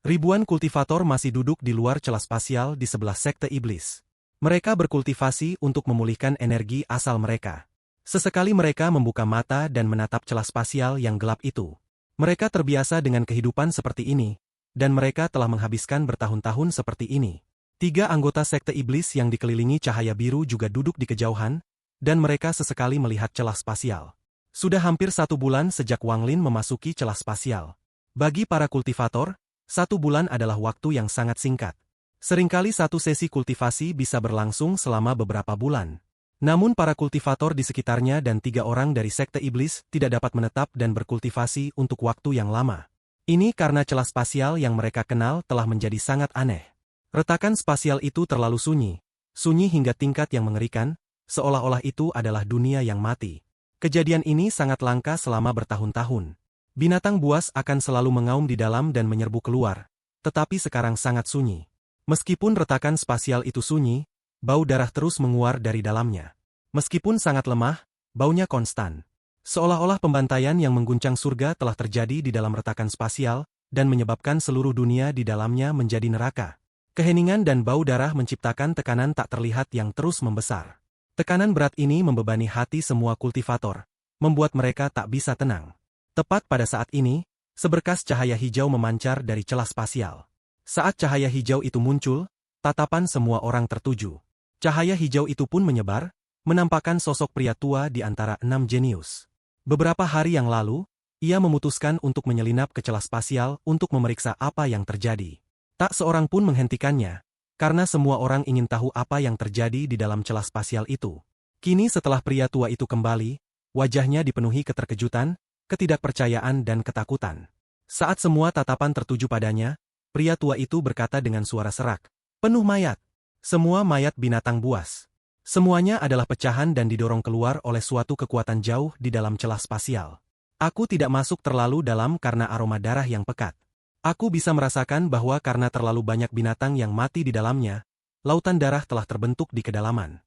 Ribuan kultivator masih duduk di luar celah spasial di sebelah sekte iblis. Mereka berkultivasi untuk memulihkan energi asal mereka. Sesekali mereka membuka mata dan menatap celah spasial yang gelap itu. Mereka terbiasa dengan kehidupan seperti ini, dan mereka telah menghabiskan bertahun-tahun seperti ini. 3 anggota sekte iblis yang dikelilingi cahaya biru juga duduk di kejauhan, dan mereka sesekali melihat celah spasial. Sudah hampir 1 bulan sejak Wang Lin memasuki celah spasial. Bagi para kultivator, 1 bulan adalah waktu yang sangat singkat. Seringkali satu sesi kultivasi bisa berlangsung selama beberapa bulan. Namun para kultivator di sekitarnya dan 3 orang dari sekte iblis tidak dapat menetap dan berkultivasi untuk waktu yang lama. Ini karena celah spasial yang mereka kenal telah menjadi sangat aneh. Retakan spasial itu terlalu sunyi hingga tingkat yang mengerikan, seolah-olah itu adalah dunia yang mati. Kejadian ini sangat langka selama bertahun-tahun. Binatang buas akan selalu mengaum di dalam dan menyerbu keluar, tetapi sekarang sangat sunyi. Meskipun retakan spasial itu sunyi, bau darah terus menguar dari dalamnya. Meskipun sangat lemah, baunya konstan. Seolah-olah pembantaian yang mengguncang surga telah terjadi di dalam retakan spasial, dan menyebabkan seluruh dunia di dalamnya menjadi neraka. Keheningan dan bau darah menciptakan tekanan tak terlihat yang terus membesar. Tekanan berat ini membebani hati semua kultivator, membuat mereka tak bisa tenang. Tepat pada saat ini, seberkas cahaya hijau memancar dari celah spasial. Saat cahaya hijau itu muncul, tatapan semua orang tertuju. Cahaya hijau itu pun menyebar, menampakkan sosok pria tua di antara 6 jenius. Beberapa hari yang lalu, ia memutuskan untuk menyelinap ke celah spasial untuk memeriksa apa yang terjadi. Tak seorang pun menghentikannya, karena semua orang ingin tahu apa yang terjadi di dalam celah spasial itu. Kini setelah pria tua itu kembali, wajahnya dipenuhi keterkejutan, ketidakpercayaan dan ketakutan. Saat semua tatapan tertuju padanya, pria tua itu berkata dengan suara serak, "Penuh mayat. Semua mayat binatang buas. Semuanya adalah pecahan dan didorong keluar oleh suatu kekuatan jauh di dalam celah spasial. Aku tidak masuk terlalu dalam karena aroma darah yang pekat. Aku bisa merasakan bahwa karena terlalu banyak binatang yang mati di dalamnya, lautan darah telah terbentuk di kedalaman.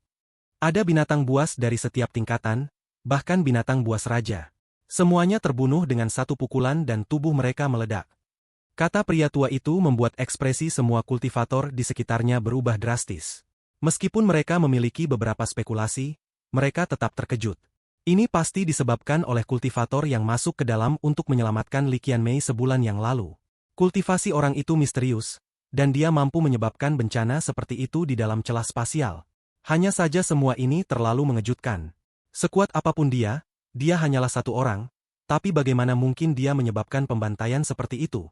Ada binatang buas dari setiap tingkatan, bahkan binatang buas raja. Semuanya terbunuh dengan satu pukulan dan tubuh mereka meledak." Kata pria tua itu membuat ekspresi semua kultivator di sekitarnya berubah drastis. Meskipun mereka memiliki beberapa spekulasi, mereka tetap terkejut. Ini pasti disebabkan oleh kultivator yang masuk ke dalam untuk menyelamatkan Li Qianmei sebulan yang lalu. Kultivasi orang itu misterius, dan dia mampu menyebabkan bencana seperti itu di dalam celah spasial. Hanya saja semua ini terlalu mengejutkan. Sekuat apapun dia hanyalah 1 orang, tapi bagaimana mungkin dia menyebabkan pembantaian seperti itu?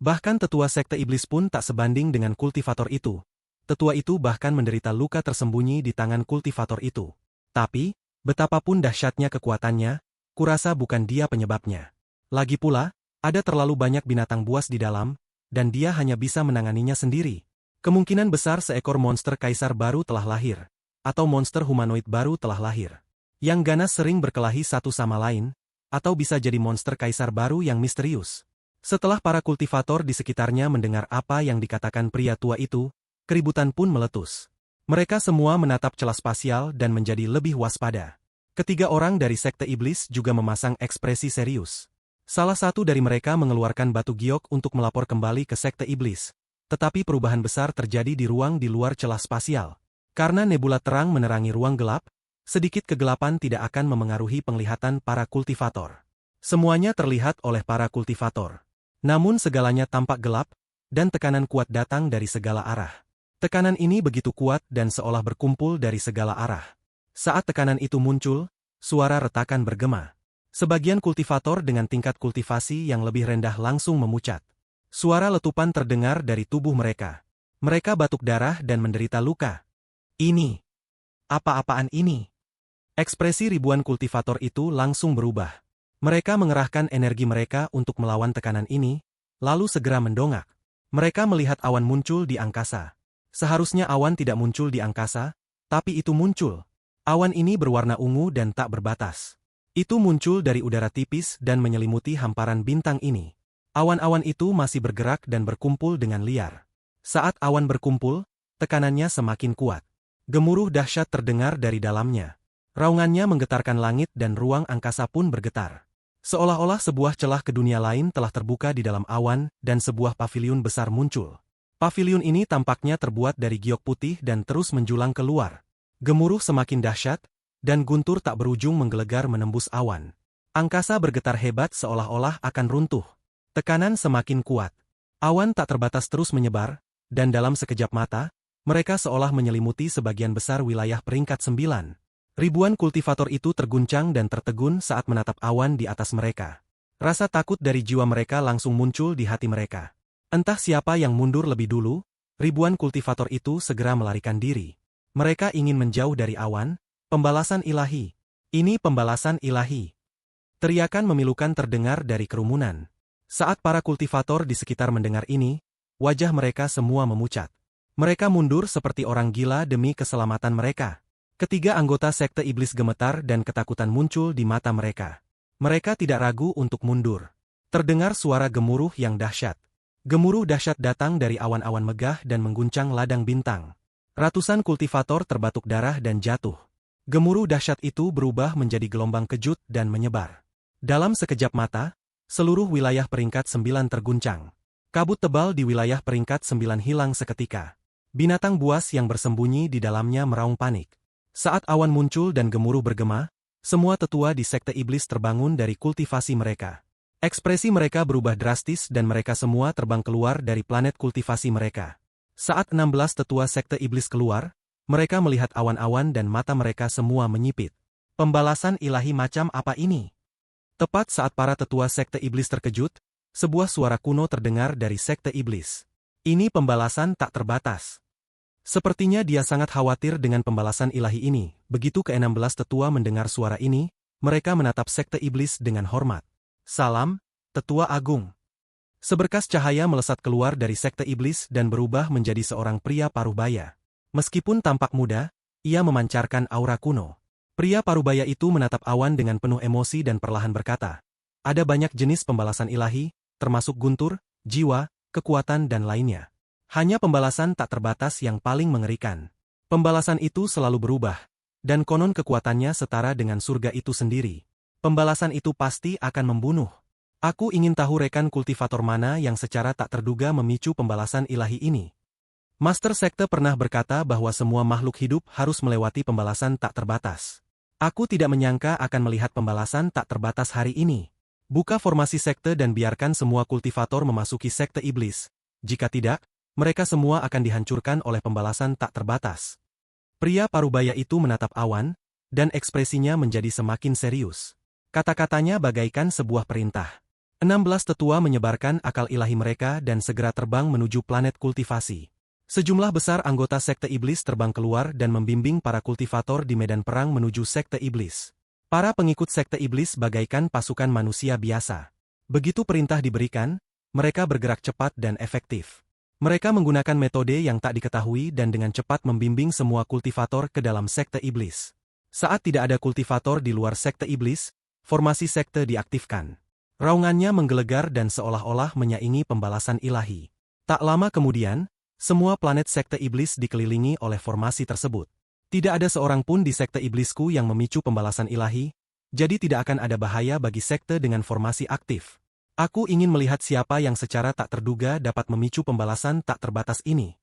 Bahkan tetua sekte iblis pun tak sebanding dengan kultivator itu. Tetua itu bahkan menderita luka tersembunyi di tangan kultivator itu. Tapi, betapapun dahsyatnya kekuatannya, kurasa bukan dia penyebabnya. Lagi pula, ada terlalu banyak binatang buas di dalam, dan dia hanya bisa menanganinya sendiri. Kemungkinan besar seekor monster kaisar baru telah lahir, atau monster humanoid baru telah lahir. Yang ganas sering berkelahi satu sama lain, atau bisa jadi monster kaisar baru yang misterius. Setelah para kultivator di sekitarnya mendengar apa yang dikatakan pria tua itu, keributan pun meletus. Mereka semua menatap celah spasial dan menjadi lebih waspada. Ketiga orang dari sekte iblis juga memasang ekspresi serius. Salah satu dari mereka mengeluarkan batu giok untuk melapor kembali ke sekte iblis. Tetapi perubahan besar terjadi di ruang di luar celah spasial. Karena nebula terang menerangi ruang gelap, sedikit kegelapan tidak akan memengaruhi penglihatan para kultivator. Semuanya terlihat oleh para kultivator. Namun segalanya tampak gelap, dan tekanan kuat datang dari segala arah. Tekanan ini begitu kuat dan seolah berkumpul dari segala arah. Saat tekanan itu muncul, suara retakan bergema. Sebagian kultivator dengan tingkat kultivasi yang lebih rendah langsung memucat. Suara letupan terdengar dari tubuh mereka. Mereka batuk darah dan menderita luka. Ini. Apa-apaan ini? Ekspresi ribuan kultivator itu langsung berubah. Mereka mengerahkan energi mereka untuk melawan tekanan ini, lalu segera mendongak. Mereka melihat awan muncul di angkasa. Seharusnya awan tidak muncul di angkasa, tapi itu muncul. Awan ini berwarna ungu dan tak berbatas. Itu muncul dari udara tipis dan menyelimuti hamparan bintang ini. Awan-awan itu masih bergerak dan berkumpul dengan liar. Saat awan berkumpul, tekanannya semakin kuat. Gemuruh dahsyat terdengar dari dalamnya. Raungannya menggetarkan langit dan ruang angkasa pun bergetar. Seolah-olah sebuah celah ke dunia lain telah terbuka di dalam awan dan sebuah paviliun besar muncul. Paviliun ini tampaknya terbuat dari giok putih dan terus menjulang keluar. Gemuruh semakin dahsyat, dan guntur tak berujung menggelegar menembus awan. Angkasa bergetar hebat seolah-olah akan runtuh. Tekanan semakin kuat. Awan tak terbatas terus menyebar, dan dalam sekejap mata, mereka seolah menyelimuti sebagian besar wilayah peringkat 9. Ribuan kultivator itu terguncang dan tertegun saat menatap awan di atas mereka. Rasa takut dari jiwa mereka langsung muncul di hati mereka. Entah siapa yang mundur lebih dulu, ribuan kultivator itu segera melarikan diri. Mereka ingin menjauh dari awan. Pembalasan ilahi. Ini pembalasan ilahi. Teriakan memilukan terdengar dari kerumunan. Saat para kultivator di sekitar mendengar ini, wajah mereka semua memucat. Mereka mundur seperti orang gila demi keselamatan mereka. Ketiga anggota sekte iblis gemetar dan ketakutan muncul di mata mereka. Mereka tidak ragu untuk mundur. Terdengar suara gemuruh yang dahsyat. Gemuruh dahsyat datang dari awan-awan megah dan mengguncang ladang bintang. Ratusan kultivator terbatuk darah dan jatuh. Gemuruh dahsyat itu berubah menjadi gelombang kejut dan menyebar. Dalam sekejap mata, seluruh wilayah peringkat 9 terguncang. Kabut tebal di wilayah peringkat 9 hilang seketika. Binatang buas yang bersembunyi di dalamnya meraung panik. Saat awan muncul dan gemuruh bergema, semua tetua di sekte iblis terbangun dari kultivasi mereka. Ekspresi mereka berubah drastis dan mereka semua terbang keluar dari planet kultivasi mereka. Saat 16 tetua sekte iblis keluar, mereka melihat awan-awan dan mata mereka semua menyipit. Pembalasan ilahi macam apa ini? Tepat saat para tetua sekte iblis terkejut, sebuah suara kuno terdengar dari sekte iblis. Ini pembalasan tak terbatas. Sepertinya dia sangat khawatir dengan pembalasan ilahi ini. Begitu ke-16 tetua mendengar suara ini, mereka menatap sekte iblis dengan hormat. Salam, Tetua Agung. Seberkas cahaya melesat keluar dari sekte iblis dan berubah menjadi seorang pria parubaya. Meskipun tampak muda, ia memancarkan aura kuno. Pria parubaya itu menatap awan dengan penuh emosi dan perlahan berkata, "Ada banyak jenis pembalasan ilahi, termasuk guntur, jiwa, kekuatan dan lainnya. Hanya pembalasan tak terbatas yang paling mengerikan. Pembalasan itu selalu berubah, dan konon kekuatannya setara dengan surga itu sendiri. Pembalasan itu pasti akan membunuh. Aku ingin tahu rekan kultivator mana yang secara tak terduga memicu pembalasan ilahi ini." Master Sekte pernah berkata bahwa semua makhluk hidup harus melewati pembalasan tak terbatas. Aku tidak menyangka akan melihat pembalasan tak terbatas hari ini. Buka formasi sekte dan biarkan semua kultivator memasuki sekte iblis. Jika tidak, mereka semua akan dihancurkan oleh pembalasan tak terbatas. Pria parubaya itu menatap awan, dan ekspresinya menjadi semakin serius. Kata-katanya bagaikan sebuah perintah. 16 tetua menyebarkan akal ilahi mereka dan segera terbang menuju planet kultivasi. Sejumlah besar anggota sekte iblis terbang keluar dan membimbing para kultivator di medan perang menuju sekte iblis. Para pengikut sekte iblis bagaikan pasukan manusia biasa. Begitu perintah diberikan, mereka bergerak cepat dan efektif. Mereka menggunakan metode yang tak diketahui dan dengan cepat membimbing semua kultivator ke dalam sekte iblis. Saat tidak ada kultivator di luar sekte iblis, formasi sekte diaktifkan. Raungannya menggelegar dan seolah-olah menyaingi pembalasan ilahi. Tak lama kemudian, semua planet sekte iblis dikelilingi oleh formasi tersebut. Tidak ada seorang pun di sekte iblisku yang memicu pembalasan ilahi, jadi tidak akan ada bahaya bagi sekte dengan formasi aktif. Aku ingin melihat siapa yang secara tak terduga dapat memicu pembalasan tak terbatas ini.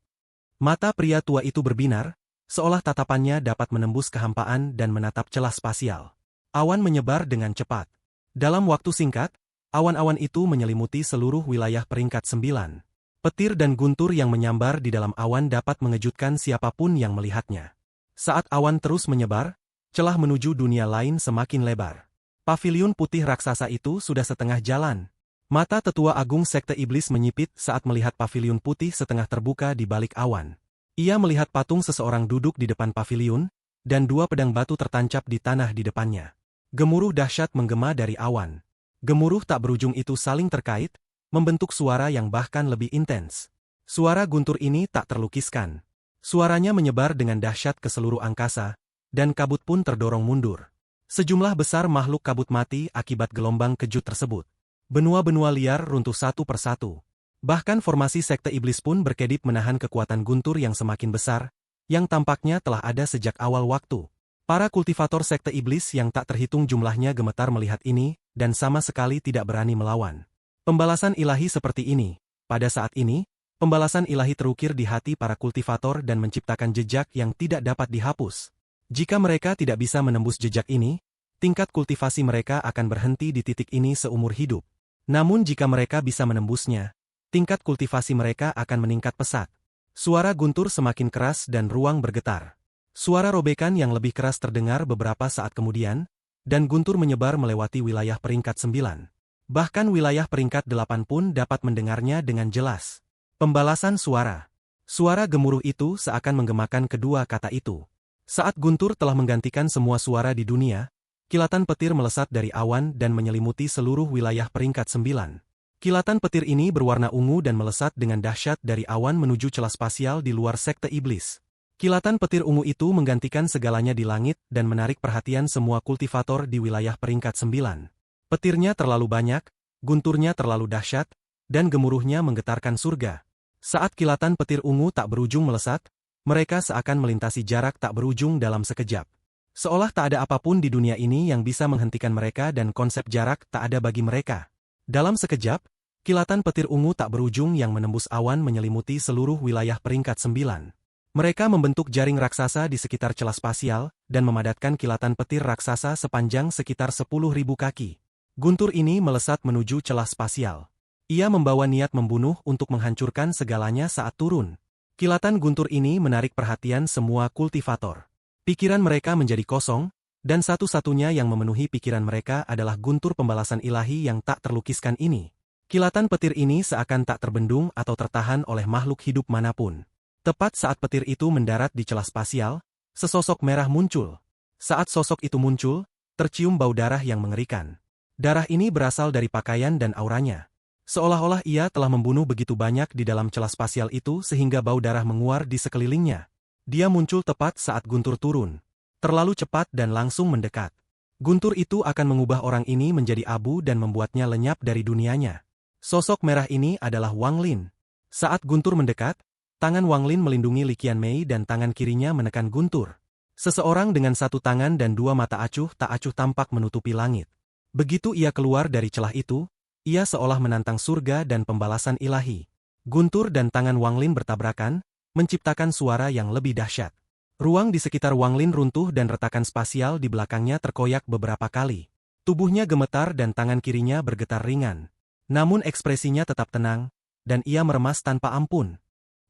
Mata pria tua itu berbinar, seolah tatapannya dapat menembus kehampaan dan menatap celah spasial. Awan menyebar dengan cepat. Dalam waktu singkat, awan-awan itu menyelimuti seluruh wilayah peringkat 9. Petir dan guntur yang menyambar di dalam awan dapat mengejutkan siapapun yang melihatnya. Saat awan terus menyebar, celah menuju dunia lain semakin lebar. Paviliun putih raksasa itu sudah setengah jalan. Mata tetua agung sekte iblis menyipit saat melihat paviliun putih setengah terbuka di balik awan. Ia melihat patung seseorang duduk di depan paviliun, dan dua pedang batu tertancap di tanah di depannya. Gemuruh dahsyat menggema dari awan. Gemuruh tak berujung itu saling terkait, membentuk suara yang bahkan lebih intens. Suara guntur ini tak terlukiskan. Suaranya menyebar dengan dahsyat ke seluruh angkasa, dan kabut pun terdorong mundur. Sejumlah besar makhluk kabut mati akibat gelombang kejut tersebut. Benua-benua liar runtuh satu persatu. Bahkan formasi sekte iblis pun berkedip menahan kekuatan guntur yang semakin besar, yang tampaknya telah ada sejak awal waktu. Para kultivator sekte iblis yang tak terhitung jumlahnya gemetar melihat ini, dan sama sekali tidak berani melawan. Pembalasan ilahi seperti ini. Pada saat ini, pembalasan ilahi terukir di hati para kultivator dan menciptakan jejak yang tidak dapat dihapus. Jika mereka tidak bisa menembus jejak ini, tingkat kultivasi mereka akan berhenti di titik ini seumur hidup. Namun jika mereka bisa menembusnya, tingkat kultivasi mereka akan meningkat pesat. Suara guntur semakin keras dan ruang bergetar. Suara robekan yang lebih keras terdengar beberapa saat kemudian, dan guntur menyebar melewati wilayah peringkat 9. Bahkan wilayah peringkat 8 pun dapat mendengarnya dengan jelas. Pembalasan suara. Suara gemuruh itu seakan menggemakan kedua kata itu. Saat guntur telah menggantikan semua suara di dunia, kilatan petir melesat dari awan dan menyelimuti seluruh wilayah peringkat 9. Kilatan petir ini berwarna ungu dan melesat dengan dahsyat dari awan menuju celah spasial di luar sekte iblis. Kilatan petir ungu itu menggantikan segalanya di langit dan menarik perhatian semua kultivator di wilayah peringkat 9. Petirnya terlalu banyak, gunturnya terlalu dahsyat, dan gemuruhnya menggetarkan surga. Saat kilatan petir ungu tak berujung melesat, mereka seakan melintasi jarak tak berujung dalam sekejap. Seolah tak ada apapun di dunia ini yang bisa menghentikan mereka dan konsep jarak tak ada bagi mereka. Dalam sekejap, kilatan petir ungu tak berujung yang menembus awan menyelimuti seluruh wilayah peringkat 9. Mereka membentuk jaring raksasa di sekitar celah spasial, dan memadatkan kilatan petir raksasa sepanjang sekitar 10.000 kaki. Guntur ini melesat menuju celah spasial. Ia membawa niat membunuh untuk menghancurkan segalanya saat turun. Kilatan guntur ini menarik perhatian semua kultivator. Pikiran mereka menjadi kosong, dan satu-satunya yang memenuhi pikiran mereka adalah guntur pembalasan ilahi yang tak terlukiskan ini. Kilatan petir ini seakan tak terbendung atau tertahan oleh makhluk hidup manapun. Tepat saat petir itu mendarat di celah spasial, sesosok merah muncul. Saat sosok itu muncul, tercium bau darah yang mengerikan. Darah ini berasal dari pakaian dan auranya. Seolah-olah ia telah membunuh begitu banyak di dalam celah spasial itu sehingga bau darah menguar di sekelilingnya. Dia muncul tepat saat guntur turun. Terlalu cepat dan langsung mendekat. Guntur itu akan mengubah orang ini menjadi abu dan membuatnya lenyap dari dunianya. Sosok merah ini adalah Wang Lin. Saat guntur mendekat, tangan Wang Lin melindungi Li Qianmei dan tangan kirinya menekan guntur. Seseorang dengan satu tangan dan dua mata acuh tak acuh tampak menutupi langit. Begitu ia keluar dari celah itu, ia seolah menantang surga dan pembalasan ilahi. Guntur dan tangan Wang Lin bertabrakan, menciptakan suara yang lebih dahsyat. Ruang di sekitar Wang Lin runtuh dan retakan spasial di belakangnya terkoyak beberapa kali. Tubuhnya gemetar dan tangan kirinya bergetar ringan. Namun ekspresinya tetap tenang, dan ia meremas tanpa ampun.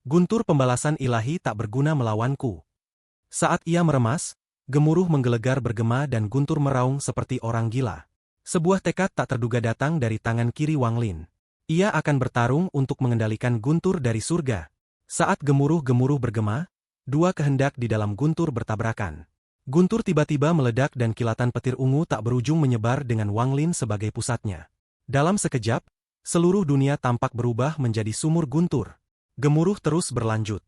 Guntur pembalasan ilahi tak berguna melawanku. Saat ia meremas, gemuruh menggelegar bergema dan guntur meraung seperti orang gila. Sebuah tekad tak terduga datang dari tangan kiri Wang Lin. Ia akan bertarung untuk mengendalikan guntur dari surga. Saat gemuruh-gemuruh bergema, dua kehendak di dalam guntur bertabrakan. Guntur tiba-tiba meledak dan kilatan petir ungu tak berujung menyebar dengan Wang Lin sebagai pusatnya. Dalam sekejap, seluruh dunia tampak berubah menjadi sumur guntur. Gemuruh terus berlanjut.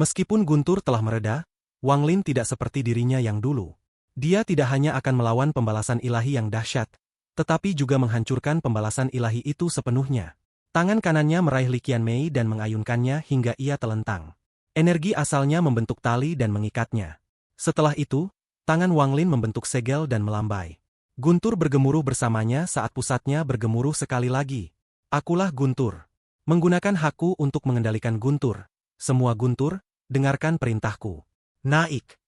Meskipun guntur telah mereda, Wang Lin tidak seperti dirinya yang dulu. Dia tidak hanya akan melawan pembalasan ilahi yang dahsyat, tetapi juga menghancurkan pembalasan ilahi itu sepenuhnya. Tangan kanannya meraih Li Qianmei dan mengayunkannya hingga ia telentang. Energi asalnya membentuk tali dan mengikatnya. Setelah itu, tangan Wang Lin membentuk segel dan melambai. Guntur bergemuruh bersamanya saat pusatnya bergemuruh sekali lagi. Akulah guntur. Menggunakan hakku untuk mengendalikan guntur. Semua guntur, dengarkan perintahku. Naik.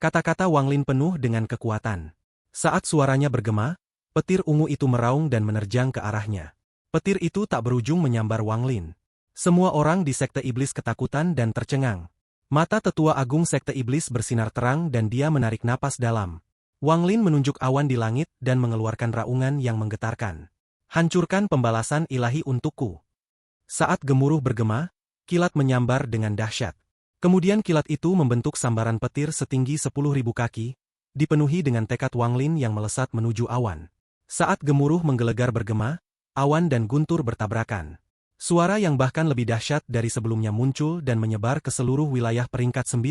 Kata-kata Wang Lin penuh dengan kekuatan. Saat suaranya bergema, petir ungu itu meraung dan menerjang ke arahnya. Petir itu tak berujung menyambar Wang Lin. Semua orang di sekte iblis ketakutan dan tercengang. Mata tetua agung sekte iblis bersinar terang dan dia menarik napas dalam. Wang Lin menunjuk awan di langit dan mengeluarkan raungan yang menggetarkan. Hancurkan pembalasan ilahi untukku. Saat gemuruh bergema, kilat menyambar dengan dahsyat. Kemudian kilat itu membentuk sambaran petir setinggi 10.000 kaki, dipenuhi dengan tekad Wang Lin yang melesat menuju awan. Saat gemuruh menggelegar bergema, awan dan guntur bertabrakan. Suara yang bahkan lebih dahsyat dari sebelumnya muncul dan menyebar ke seluruh wilayah peringkat 9.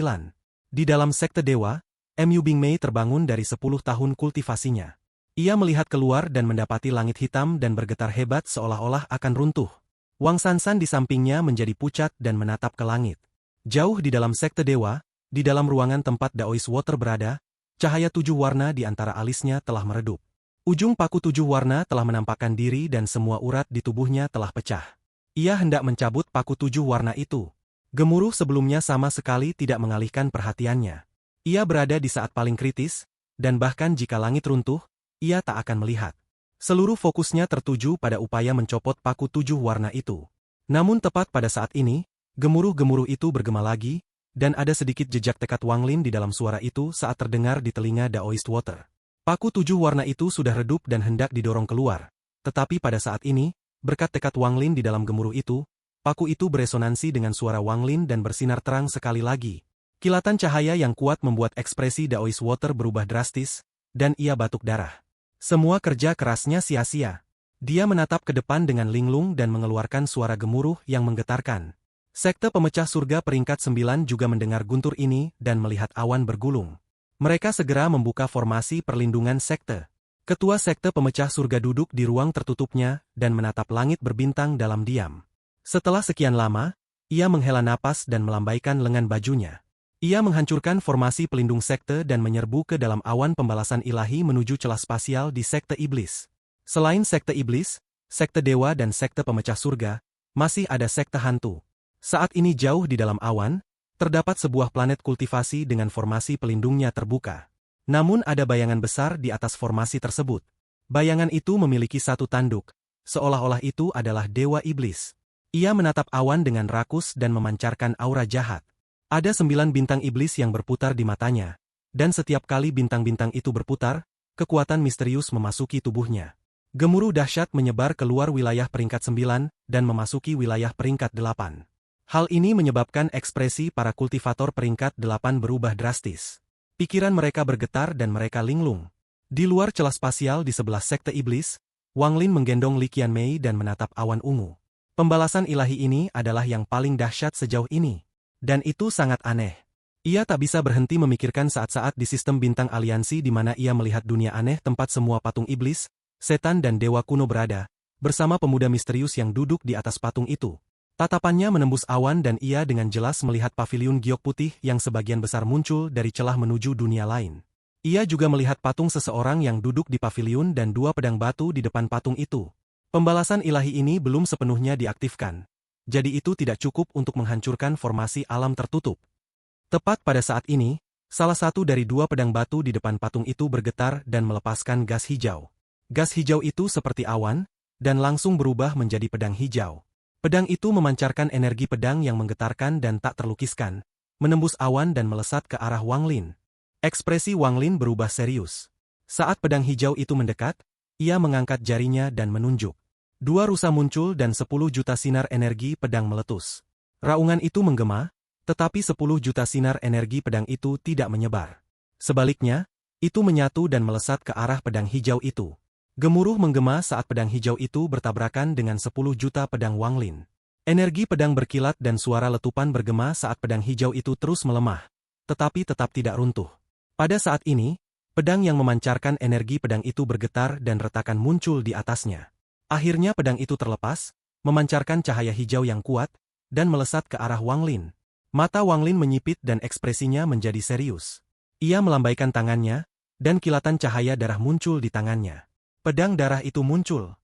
Di dalam sekte dewa, Mu Bingmei terbangun dari 10 tahun kultivasinya. Ia melihat keluar dan mendapati langit hitam dan bergetar hebat seolah-olah akan runtuh. Wang Sansan di sampingnya menjadi pucat dan menatap ke langit. Jauh di dalam sekte dewa, di dalam ruangan tempat Daoist Water berada, Cahaya 7 warna di antara alisnya telah meredup. Ujung paku 7 warna telah menampakkan diri dan semua urat di tubuhnya telah pecah. Ia hendak mencabut paku 7 warna itu. Gemuruh sebelumnya sama sekali tidak mengalihkan perhatiannya. Ia berada di saat paling kritis, dan bahkan jika langit runtuh, ia tak akan melihat. Seluruh fokusnya tertuju pada upaya mencopot paku 7 warna itu. Namun tepat pada saat ini, gemuruh-gemuruh itu bergema lagi, dan ada sedikit jejak tekad Wang Lin di dalam suara itu saat terdengar di telinga Daoist Water. Paku 7 warna itu sudah redup dan hendak didorong keluar. Tetapi pada saat ini, berkat tekad Wang Lin di dalam gemuruh itu, paku itu beresonansi dengan suara Wang Lin dan bersinar terang sekali lagi. Kilatan cahaya yang kuat membuat ekspresi Daoist Water berubah drastis, dan ia batuk darah. Semua kerja kerasnya sia-sia. Dia menatap ke depan dengan linglung dan mengeluarkan suara gemuruh yang menggetarkan. Sekte pemecah surga peringkat 9 juga mendengar guntur ini dan melihat awan bergulung. Mereka segera membuka formasi perlindungan sekte. Ketua sekte pemecah surga duduk di ruang tertutupnya dan menatap langit berbintang dalam diam. Setelah sekian lama, ia menghela napas dan melambaikan lengan bajunya. Ia menghancurkan formasi pelindung sekte dan menyerbu ke dalam awan pembalasan ilahi menuju celah spasial di sekte iblis. Selain sekte iblis, sekte dewa dan sekte pemecah surga, masih ada sekte hantu. Saat ini jauh di dalam awan, terdapat sebuah planet kultivasi dengan formasi pelindungnya terbuka. Namun ada bayangan besar di atas formasi tersebut. Bayangan itu memiliki satu tanduk, seolah-olah itu adalah dewa iblis. Ia menatap awan dengan rakus dan memancarkan aura jahat. Ada 9 bintang iblis yang berputar di matanya, dan setiap kali bintang-bintang itu berputar, kekuatan misterius memasuki tubuhnya. Gemuruh dahsyat menyebar keluar wilayah peringkat 9 dan memasuki wilayah peringkat 8. Hal ini menyebabkan ekspresi para kultivator peringkat 8 berubah drastis. Pikiran mereka bergetar dan mereka linglung. Di luar celah spasial di sebelah sekte iblis, Wang Lin menggendong Li Qianmei dan menatap awan ungu. Pembalasan ilahi ini adalah yang paling dahsyat sejauh ini. Dan itu sangat aneh. Ia tak bisa berhenti memikirkan saat-saat di sistem bintang aliansi di mana ia melihat dunia aneh tempat semua patung iblis, setan dan dewa kuno berada, bersama pemuda misterius yang duduk di atas patung itu. Tatapannya menembus awan dan ia dengan jelas melihat paviliun giok putih yang sebagian besar muncul dari celah menuju dunia lain. Ia juga melihat patung seseorang yang duduk di paviliun dan 2 pedang batu di depan patung itu. Pembalasan ilahi ini belum sepenuhnya diaktifkan. Jadi itu tidak cukup untuk menghancurkan formasi alam tertutup. Tepat pada saat ini, salah satu dari 2 pedang batu di depan patung itu bergetar dan melepaskan gas hijau. Gas hijau itu seperti awan, dan langsung berubah menjadi pedang hijau. Pedang itu memancarkan energi pedang yang menggetarkan dan tak terlukiskan, menembus awan dan melesat ke arah Wang Lin. Ekspresi Wang Lin berubah serius. Saat pedang hijau itu mendekat, ia mengangkat jarinya dan menunjuk. 2 rusa muncul dan 10 juta sinar energi pedang meletus. Raungan itu menggema, tetapi 10 juta sinar energi pedang itu tidak menyebar. Sebaliknya, itu menyatu dan melesat ke arah pedang hijau itu. Gemuruh menggema saat pedang hijau itu bertabrakan dengan 10 juta pedang Wang Lin. Energi pedang berkilat dan suara letupan bergema saat pedang hijau itu terus melemah, tetapi tetap tidak runtuh. Pada saat ini, pedang yang memancarkan energi pedang itu bergetar dan retakan muncul di atasnya. Akhirnya pedang itu terlepas, memancarkan cahaya hijau yang kuat, dan melesat ke arah Wang Lin. Mata Wang Lin menyipit dan ekspresinya menjadi serius. Ia melambaikan tangannya, dan kilatan cahaya darah muncul di tangannya. Pedang darah itu muncul.